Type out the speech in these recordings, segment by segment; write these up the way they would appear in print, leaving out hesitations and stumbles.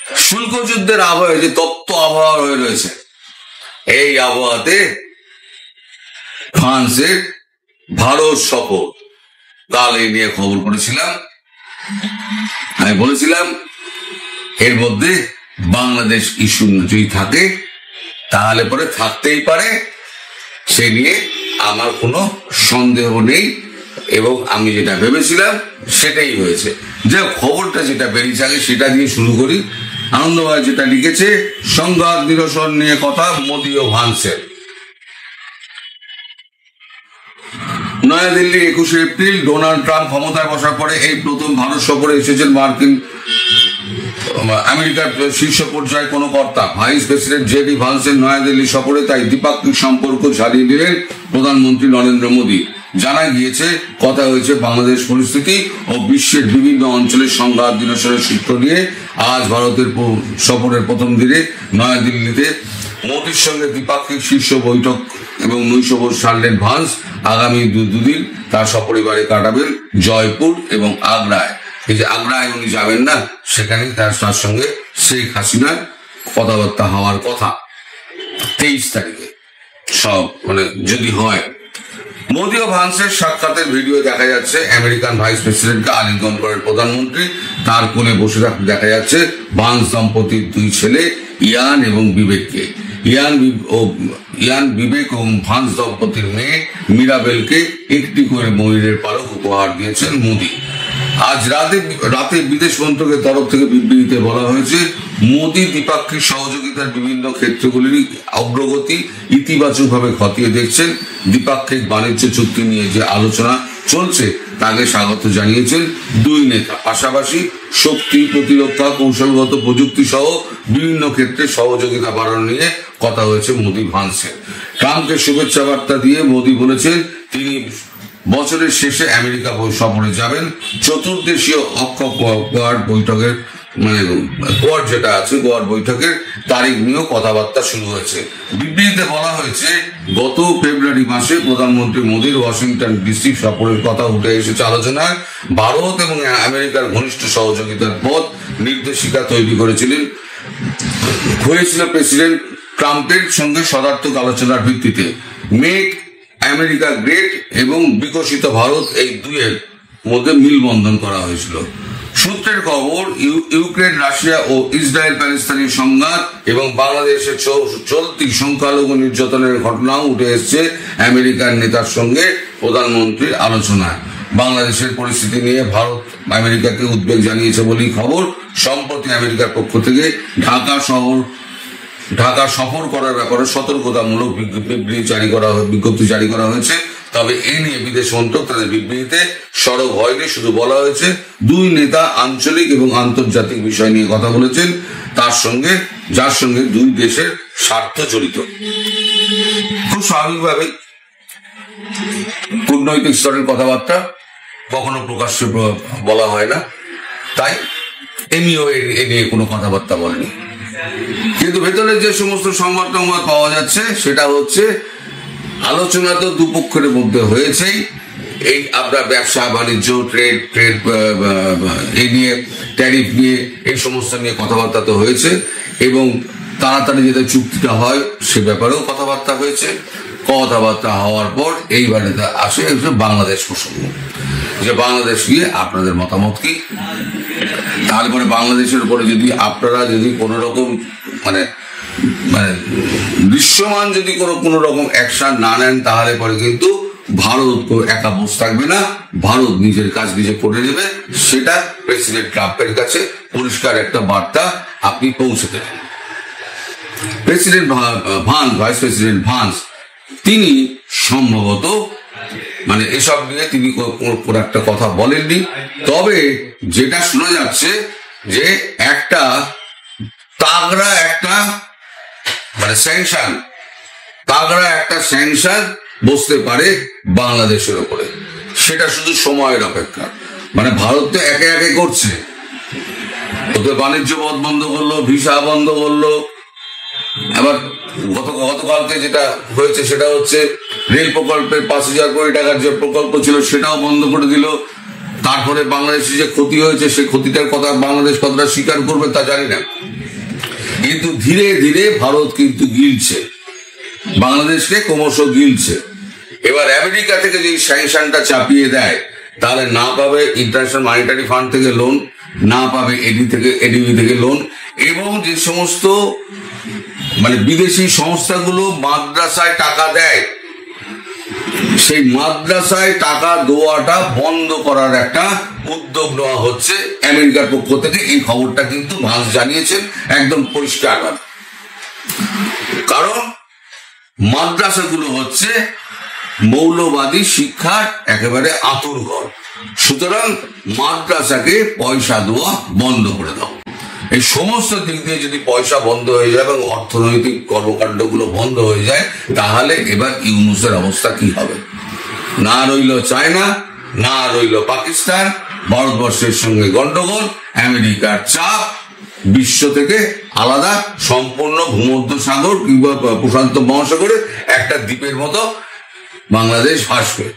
শুল্ক যুদ্ধের আবহাওয়া যে তপ্ত আবহাওয়া হয়ে রয়েছে, এই আবহাওয়াতে ফ্রান্সের ভারত সফর, কাল এই নিয়ে খবর করেছিলাম। আমি বলেছিলাম এর মধ্যে বাংলাদেশ ইস্যু যদি থাকে তাহলে পরে থাকতেই পারে, সে নিয়ে আমার কোনো সন্দেহ নেই, এবং আমি যেটা ভেবেছিলাম সেটাই হয়েছে। যে খবরটা যেটা বেরিয়েছে আগে সেটা দিয়ে শুরু করি। আনন্দময় যেটা লিখেছে, সংঘাত নিরসন নিয়ে কথা মোদি ও ভান্সের। নয়াদিল্লি 21 এপ্রিল ডোনাল্ড ট্রাম্প ক্ষমতায় বসার পরে এই প্রথম ভারত সফরে এসেছেন আমেরিকার শীর্ষ পর্যায়ে কোনো কর্তা। ভাইস প্রেসিডেন্ট জেডি ভান্সের নয়াদিল্লি সফরে তাই দ্বিপাক্ষিক সম্পর্ক ঝালিয়ে দিলেন প্রধানমন্ত্রী নরেন্দ্র মোদী। জানা গিয়েছে কথা হয়েছে বাংলাদেশ পরিস্থিতি ও বিশ্বের বিভিন্ন অঞ্চলের সংঘাত নিরসনের সূত্র নিয়ে। আজ ভারতের সফরের প্রথম দিনে নয়াদিল্লিতে মোদীর সঙ্গে দ্বিপাক্ষিক শীর্ষ বৈঠক এবং নৈশভোজ সারলেন ভান্স। আগামী দুদিন তার সপরিবারে কাটাবেন জয়পুর এবং আগ্রায়। এই যে আগ্রায় উনি যাবেন না, সেখানে তার সঙ্গে শেখ হাসিনার কথাবার্তা হওয়ার কথা 23 তারিখে, সব যদি হয়। মোদী ও ভান্সের সাক্ষাতের ভিডিও দেখা যাচ্ছে। আমেরিকান ভাইস প্রেসিডেন্টকে আলিঙ্গন করেন প্রধানমন্ত্রী, তার কোলে বসে থাকতে দেখা যাচ্ছে ভান্স দম্পতির 2 ছেলে ইয়ান এবং বিবেককে। ইয়ান বিবেক এবং ভান্স দম্পতির মেয়ে মিরাবেলকে একটি করে ময়ূরের পালক উপহার দিয়েছেন মোদী। আজ রাতে বিদেশ মন্ত্রকের তরফ থেকে বিবৃতিতে বলা হয়েছে, মোদী দ্বিপাক্ষিক সহযোগিতার বিভিন্ন ক্ষেত্রগুলির অগ্রগতি ইতিবাচকভাবে খতিয়ে দেখছেন। দ্বিপাক্ষিক বাণিজ্য চুক্তি নিয়ে যে আলোচনা চলছে তাকে স্বাগত জানিয়েছেন 2 নেতা। পাশাপাশি শক্তি, প্রতিরক্ষা, কৌশলগত প্রযুক্তি সহ বিভিন্ন ক্ষেত্রে সহযোগিতা বাড়ানো নিয়ে কথা হয়েছে মোদী ভান্সের। ট্রাম্পকে শুভেচ্ছা বার্তা দিয়ে মোদী বলেছেন তিনি বছরের শেষে আমেরিকা সফরে যাবেন। চতুর্দেশীয় অক্ষ কোয়াড বৈঠকের কোয়াড যেটা আছে, কোয়াড বৈঠকের তারিখ নিয়েও কথাবার্তা শুরু হয়েছে। বিবৃতিতে বলা হয়েছে, গত ফেব্রুয়ারি মাসে প্রধানমন্ত্রী মোদীর ওয়াশিংটন ডিসি সফরের কথা উঠে এসেছে আলোচনায়। ভারত এবং আমেরিকার ঘনিষ্ঠ সহযোগিতার পথ নির্দেশিকা তৈরি হয়েছিল প্রেসিডেন্ট ট্রাম্পের সঙ্গে সদার্থক আলোচনার ভিত্তিতে। মেক আমেরিকা গ্রেট এবং বিকশিত ভারত, এই দুইয়ের মধ্যে মিলবন্ধন করা হয়েছিল। সূত্রের খবর, ইউক্রেন, রাশিয়া ও ইসরায়েল প্যালেস্তাইনের সংঘাত এবং বাংলাদেশের চলতি সংখ্যালঘু নির্যাতনের ঘটনাও উঠে এসেছে আমেরিকার নেতার সঙ্গে প্রধানমন্ত্রীর আলোচনায়। বাংলাদেশের পরিস্থিতি নিয়ে ভারত আমেরিকাকে উদ্বেগ জানিয়েছে বলেই খবর। সম্প্রতি আমেরিকার পক্ষ থেকে ঢাকা সফর করার ব্যাপারে সতর্কতামূলক বিজ্ঞপ্তি জারি করা হয়েছে। তবে এ নিয়ে বিদেশ মন্ত্রক তাদের বিবৃতিতে সরব হয়নি, শুধু বলা হয়েছে 2 নেতা আঞ্চলিক এবং আন্তর্জাতিক বিষয় নিয়ে কথা বলেছেন, যার সঙ্গে 2 দেশের স্বার্থ জড়িত। খুব স্বাভাবিকভাবে কূটনৈতিক স্তরের কথাবার্তা কখনো প্রকাশ্যে বলা হয় না, তাই এমনিও এ নিয়ে কোনো কথাবার্তা বলেনি। কিন্তু ভেতরে যে সমস্ত সংবাদ পাওয়া যাচ্ছে সেটা হচ্ছে, আলোচনা তো দুপক্ষের মধ্যে হয়েছেই। এই আপনার ব্যবসা বাণিজ্য, ট্রেড এই নিয়ে, ট্যারিফ নিয়ে, এই সমস্ত নিয়ে কথাবার্তা তো হয়েছে, এবং তাড়াতাড়ি যাতে চুক্তিটা হয় সে ব্যাপারেও কথাবার্তা হয়েছে। কথাবার্তা হওয়ার পর এইবারে আসে বাংলাদেশ প্রসঙ্গ, যে বাংলাদেশ নিয়ে আপনাদের মতামত কি। তারপরে বাংলাদেশের উপরে যদি আপনারা কোনো রকম দৃশ্যমান যদি কোনো রকম অ্যাকশন না নেন, তাহলে পরে কিন্তু ভারত একা বসে থাকবে না, ভারত নিজের কাজ নিজে করে নেবে। সেটা প্রেসিডেন্ট ট্রাম্পের কাছে পরিষ্কার একটা বার্তা আপনি পৌঁছে দেবেন। ভাইস প্রেসিডেন্ট ভান্স তিনি সম্ভবত এসব নিয়ে তিনি কোনো একটা কথা বলেননি। তবে যেটা শোনা যাচ্ছে যে একটা তাগড়া একটা স্যাংশন বসতে পারে বাংলাদেশের উপরে, সেটা শুধু সময়ের অপেক্ষা। ভারত তো একে একে করছে, ওদের বাণিজ্য পথ বন্ধ করলো, ভিসা বন্ধ করলো। আবার গতকালকে যেটা হয়েছে সেটা হচ্ছে রেল প্রকল্পের 5,000 কোটি টাকার যে প্রকল্প ছিল সেটাও বন্ধ করে দিল। তারপরে বাংলাদেশে যে ক্ষতি হয়েছে সেই ক্ষতিটার কথা বাংলাদেশ কতটা স্বীকার করবে তা জানি না। কিন্তু ধীরে ধীরে ভারত কিন্তু গিলছে, বাংলাদেশকে ক্রমশ গিলছে। এবার আমেরিকা থেকে যদি স্যাংশনটা চাপিয়ে দেয়, তাহলে না পাবে ইন্টারন্যাশনাল মনিটারি ফান্ড থেকে লোন, না পাবে এডিবি থেকে লোন, এবং যে সমস্ত বিদেশি সংস্থাগুলো মাদ্রাসায় টাকা দেয়, সেই মাদ্রাসায় টাকা দেওয়াটা বন্ধ করার একটা উদ্যোগ নেওয়া হচ্ছে আমেরিকার পক্ষ থেকে। এই খবরটা কিন্তু ভাঁজ জানিয়েছেন একদম পরিষ্কার। কারণ মাদ্রাসাগুলো হচ্ছে মৌলবাদী শিক্ষার একেবারে আঁতুড়ঘর, সুতরাং মাদ্রাসাকে পয়সা দেওয়া বন্ধ করে দাও। এই সমস্ত দিক দিয়ে যদি পয়সা বন্ধ হয়ে যায় এবং অর্থনৈতিক কর্মকাণ্ডগুলো বন্ধ হয়ে যায়, তাহলে এবার ইউনূসের অবস্থা কি হবে? না রইল চায়না, না রইল পাকিস্তান, ভারতবর্ষের সঙ্গে গন্ডগোল, আমেরিকার চাপ, বিশ্ব থেকে আলাদা, সম্পূর্ণ ভূমধ্য সাগর কিংবা প্রশান্ত মহাসাগরে একটা দ্বীপের মতো বাংলাদেশ ভাসবে।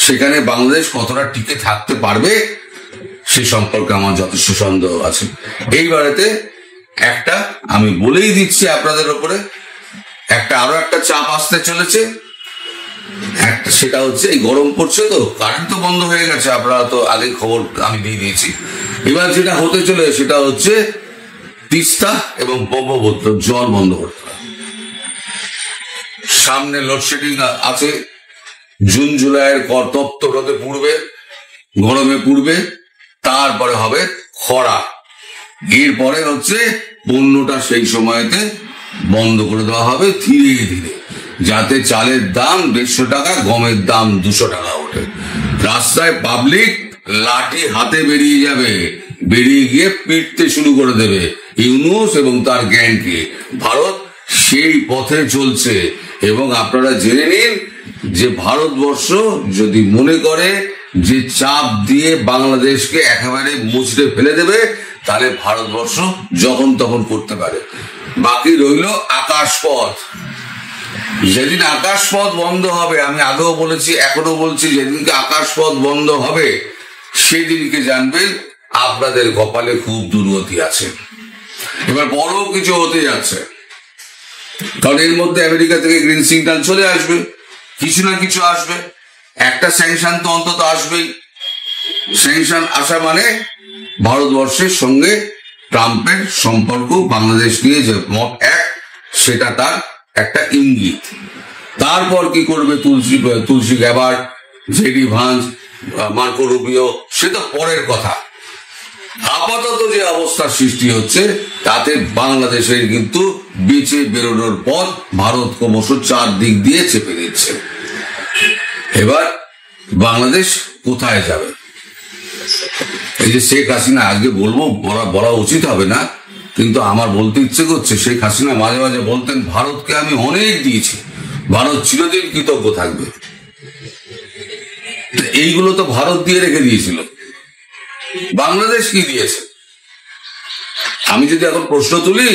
সেখানে বাংলাদেশ কতটা টিকে থাকতে পারবে সে সম্পর্কে আমার যথেষ্ট সন্দেহ আছে। এইবারেতে একটা আমি বলেই দিচ্ছি আপনাদের উপরে, আরো একটা চাপ আসতে চলেছে। সেটা হচ্ছে এই গরম পড়ছে তো, কারেন্ট তো বন্ধ হয়ে গেছে, আপনারা তো আগে খবর আমি দিয়ে দিয়েছি। এবার যেটা হতে চলে সেটা হচ্ছে তিস্তা এবং ব্রহ্মপুত্র জল বন্ধ করতে হবে। সামনে লোডশেডিং আছে, জুন জুলাইয়ের তপ্ত রোদে পুড়বে, গরমে পুড়বে, তারপরে হবে খরা, এরপরে হচ্ছে পণ্যটা সেই সময়তে বন্ধ করে দেওয়া হবে ধীরে ধীরে, যাতে চালের দাম 150 টাকা, গমের দাম 200 টাকা ওঠে। রাস্তায় পাবলিক লাঠি হাতে বেরিয়ে যাবে, বেরিয়ে গিয়ে পিটতে শুরু করে দেবে ইউনূস এবং তার গ্যাংকে। ভারত সেই পথে চলছে, এবং আপনারা জেনে নিন যে ভারতবর্ষ যদি মনে করে যে চাপ দিয়ে বাংলাদেশকে একেবারে মুচড়ে ফেলে দেবে, তাহলে ভারতবর্ষ যখন তখন করতে পারে। বাকি রইল আকাশপথ। যেদিন আকাশপথ বন্ধ হবে, আমি আগেও বলেছি এখনো বলছি, যেদিনকে আকাশপথ বন্ধ হবে সেদিনকে জানবেন আপনাদের কপালে খুব দুর্গতি আছে। এবার বড় কিছু হতে যাচ্ছে, কারণ এর মধ্যে আমেরিকা থেকে গ্রিন সিগন্যাল চলে আসবে, কিছু না কিছু আসবে, একটা স্যাংশন তো অন্তত আসবেই। স্যাংশন আসা মানে ভারতবর্ষের সঙ্গে ট্রাম্পের সম্পর্ক বাংলাদেশ নিয়ে যে মত এক, সেটা তার একটা ইঙ্গিত। তারপর কি করবে Tulsi Gabbard, JD Vance, Marco Rubio, সে তো পরের কথা। আপাতত যে অবস্থার সৃষ্টি হচ্ছে তাতে বাংলাদেশের কিন্তু বেঁচে বেরোনোর পথ ভারত ক্রমশ 4 দিক দিয়ে চেপে দিচ্ছে। এবার বাংলাদেশ কোথায় যাবে? এই যে শেখ হাসিনা, আজকে বলবো বলা উচিত হবে না, কিন্তু আমার বলতে ইচ্ছে করছে, শেখ হাসিনা মাঝে মাঝে বলতেন ভারতকে আমি অনেক দিয়েছি, ভারত চিরদিন কৃতজ্ঞ থাকবে। এইগুলো তো ভারত দিয়ে রেখে দিয়েছিল, বাংলাদেশ কি দিয়েছে? আমি যদি এখন প্রশ্ন তুলি,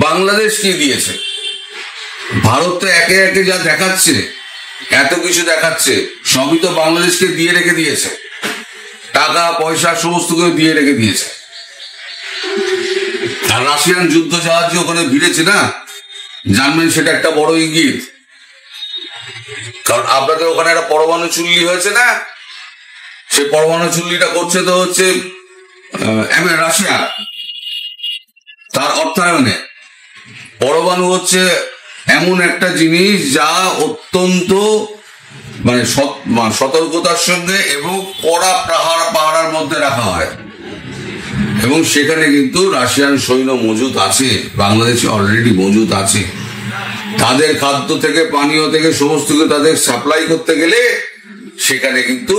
বাংলাদেশ কি দিয়েছে? ভারত তো একে একে যা দেখাচ্ছে, এত কিছু দেখাচ্ছে, সবই তো বাংলাদেশকে দিয়ে রেখে দিয়েছে। টাকা পয়সা সমস্ত কিছু দিয়ে রেখে দিয়েছে। আর রাশিয়ান যুদ্ধ জাহাজ ওখানে ভিড়েছে না, জানবেন সেটা একটা বড় ইঙ্গিত। কারণ আপনাদের ওখানে একটা পরমাণু চুল্লি হয়েছে না, সেই পরমাণু চুল্লিটা করছে তো হচ্ছে রাশিয়া, তার অর্থায়নে। পরমাণু হচ্ছে এমন একটা জিনিস যা অত্যন্ত সতর্কতার সঙ্গে এবং কড়া পাহারার মধ্যে রাখা হয়, এবং সেখানে কিন্তু রাশিয়ান সৈন্য মজুদ আছে, বাংলাদেশে অলরেডি মজুদ আছে। তাদের খাদ্য থেকে পানীয় থেকে সমস্ত কিছু তাদের সাপ্লাই করতে গেলে সেখানে কিন্তু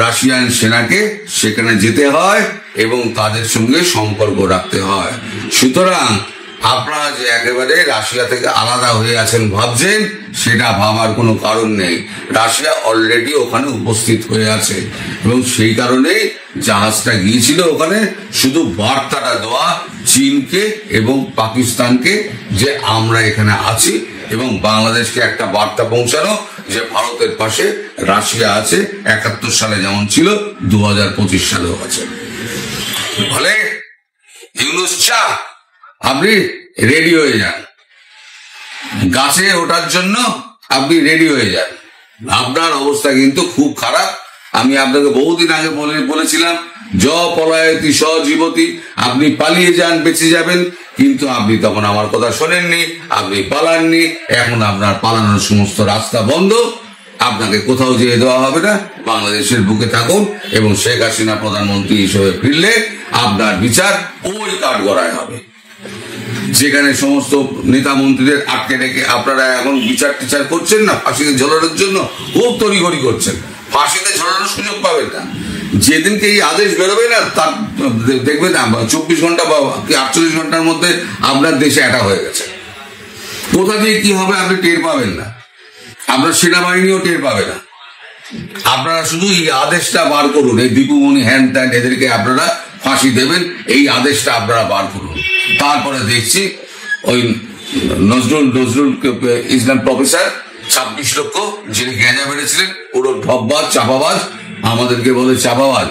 রাশিয়ান সেনাকে সেখানে যেতে হয় এবং তাদের সঙ্গে সম্পর্ক রাখতে হয়। সুতরাং আপনারা যে একেবারে রাশিয়া থেকে আলাদা হয়ে আছেন ভাবছেন, সেটা ভাবার কোনো কারণ নেই। রাশিয়া অলরেডি ওখানে উপস্থিত হয়ে আছে, এবং সেই কারণেই জাহাজটা গিয়েছিল ওখানে শুধু বার্তাটা দেওয়া চীনকে এবং পাকিস্তানকে যে আমরা এখানে আছি, এবং বাংলাদেশকে একটা বার্তা পৌঁছানো যে ভারতের পাশে রাশিয়া আছে, 71 সালে যেমন ছিল 2025 সালেও আছে। ফলে ইউনূস আপনি রেডি হয়ে যান, গাছে ওঠার জন্য আপনি রেডি হয়ে যান। আপনার অবস্থা কিন্তু খুব খারাপ। আমি আপনাকে বহুদিন আগে বলেছিলাম য পলায়তি স জীবতি, আপনি পালিয়ে যান বেঁচে যাবেন, কিন্তু আপনি তখন আমার কথা শোনেননি, আপনি পালাননি। এখন আপনার পালানোর সমস্ত রাস্তা বন্ধ, আপনাকে কোথাও যেয়ে দেওয়া হবে না। বাংলাদেশের বুকে থাকুন এবং শেখ হাসিনা প্রধানমন্ত্রী হিসেবে ফিরলে আপনার বিচার ওই কাঠগড়ায় হবে, যেখানে সমস্ত নেতা মন্ত্রীদের আটকে রেখে আপনারা এখন বিচার টিচার করছেন না, ফাঁসিতে ঝোলানোর জন্য খুব তড়িঘড়ি করছেন। ফাঁসিতে ঝোলানোর সুযোগ পাবেন না। যেদিনকে এই আদেশ বেরোবে না, তার দেখবেন 24 ঘন্টা বা 48 ঘন্টার মধ্যে আপনার দেশে অ্যাটাক হয়ে গেছে। কোথা দিয়ে কি হবে আপনি টের পাবেন না, আপনার সেনাবাহিনীও টের পাবে না। আপনারা শুধু এই আদেশটা বার করুন, এই দীপুমণি হ্যান ত্যান এদেরকে আপনারা ফাঁসি দেবেন, এই আদেশটা আপনারা বার করুন। তারপরে দেখছি ওই নজরুল ইসলাম প্রফেসর 26 লক্ষ যিনি গ্যাঁজা বেড়েছিলেন, পুরো ঢপবাজ চাপাবাজ, আমাদেরকে বলে চাপাবাজ,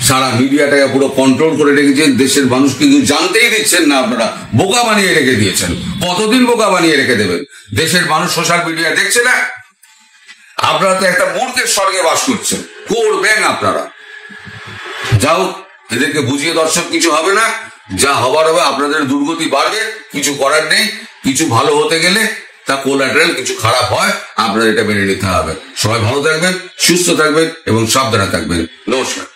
সারা মিডিয়াটাকে পুরো কন্ট্রোল করে রেখেছেন। দেশের মানুষ কিন্তু জানতেই দিচ্ছেন না, আপনারা বোকা বানিয়ে রেখে দিয়েছেন। কতদিন বোকা বানিয়ে রেখে দেবেন? দেশের মানুষ সোশ্যাল মিডিয়া দেখছে না? আপনারা তো একটা মূর্খের স্বর্গে বাস করছেন, করবেন আপনারা। যাও, এদেরকে বুঝিয়ে দর্শক কিছু হবে না, যা হবার হবে। আপনাদের দুর্গতি বাড়বে, কিছু করার নেই। কিছু ভালো হতে গেলে তা কোলাটারাল কিছু খারাপ হয়, আপনাদের এটা মেনে নিতে হবে। সবাই ভালো থাকবেন, সুস্থ থাকবেন এবং সাবধানে থাকবেন। নমস্কার।